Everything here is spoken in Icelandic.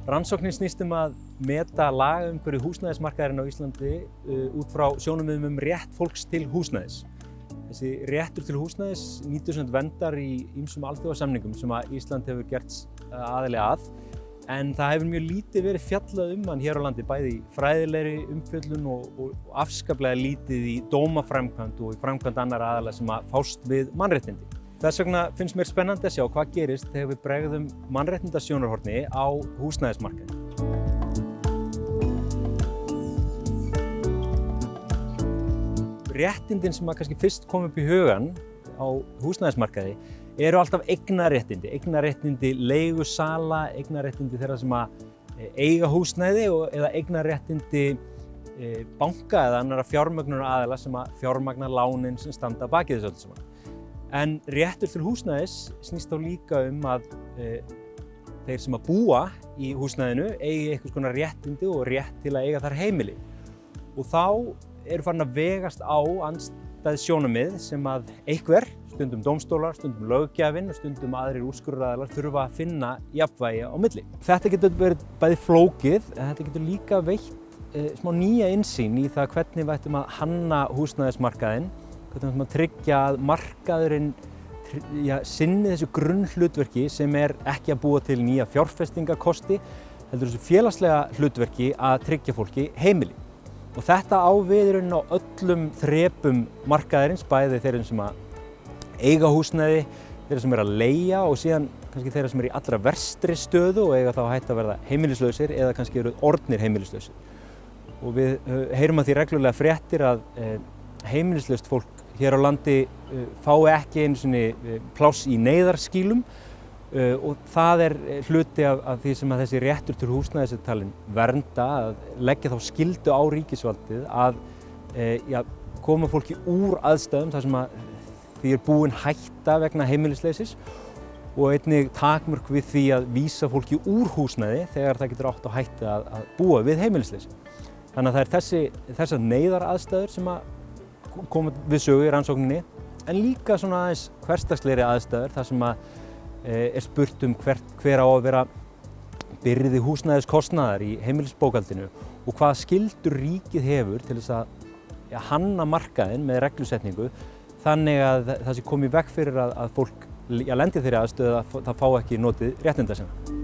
Rannsóknin snýst að meta lagaumhverfi húsnæðismarkaðarins á Íslandi út frá sjónarmiðum rétt fólks til húsnæðis. Þessi réttur til húsnæðis nýtur verndar í ýmsum alþjóðasamningum sem Ísland hefur gert aðili að, en það hefur mjög lítið verið fjallað hann hér á landi, bæði í fræðilegri umfjöllun og afskaplega lítið í dómaframkvæmd og í framkvæmd annarra aðila sem fást við mannréttindi. Þess vegna finnst mér spennandi að sjá hvað gerist þegar við bregðum mannréttindasjónarhorni á húsnæðismarkaði. Réttindin sem kannski fyrst kom upp í hugan á húsnæðismarkaði eru alltaf eignaréttindi leigusala, eignaréttindi þeirra sem eiga húsnæði eða eignaréttindi banka eða annarra fjármögnunaraðila sem fjármagna lánin sem standa að baki þessu öllu saman. En réttur til húsnæðis snýst þá líka að þeir sem búa í húsnæðinu eigi einhvers konar réttindi og rétt til að eiga þar heimili. Og þá eru farin að vegast á andstæð sjónarmið sem einhver, stundum dómstólar, stundum löggjafinn og stundum aðrir úrskurðaraðilar þurfa að finna jafnvægi á milli. Þetta getur verið bæði flókið, en þetta getur líka veitt smá nýja innsýn í það hvernig við ættum að hanna húsnæðismarkaðinn, hvernig við ættum að tryggja að markaðurinn sinni þessu grunnhlutverki sem ekki að búa til nýja fjárfestingarkosti, heldur þessu félagslega hlutverki að tryggja fólki heimili. Og þetta á við í rauninni á öllum þrepum markaðarins, bæði þeirra sem eiga húsnæði, þeirra sem að leigja og síðan kannski þeirra sem í allra verstri stöðu og eiga þá hætt að verða heimilislausir eða kannski eru orðnir heimilislausir. Og við heyrum að því reglulega fréttir að heimilislaust fólk hér á landi fái ekki einu sinni pláss í neyðarskýlum og það hluti af því sem þessi réttur til húsnæðis talinn vernda, að leggja þá skyldu á ríkisvaldið að koma fólki úr aðstæðum þar sem því búin hætta vegna heimilisleysis og einnig takmörk við því að vísa fólki úr húsnæði þegar það getur átt á hættu að búa við heimilisleysi. Þannig að það þessar neyðaraðstæður sem koma við sögu í rannsókninni, en líka svona aðeins hversdagslegri aðstæður þar sem spurt hver á að vera byrði húsnæðiskostnaðar í heimilisbókhaldinu og hvaða skyldur ríkið hefur til þess að hanna markaðinn með reglusetningu þannig að það sé komið í veg fyrir að fólk lendi þeirri aðstöðu að það fá ekki notið réttinda sinna.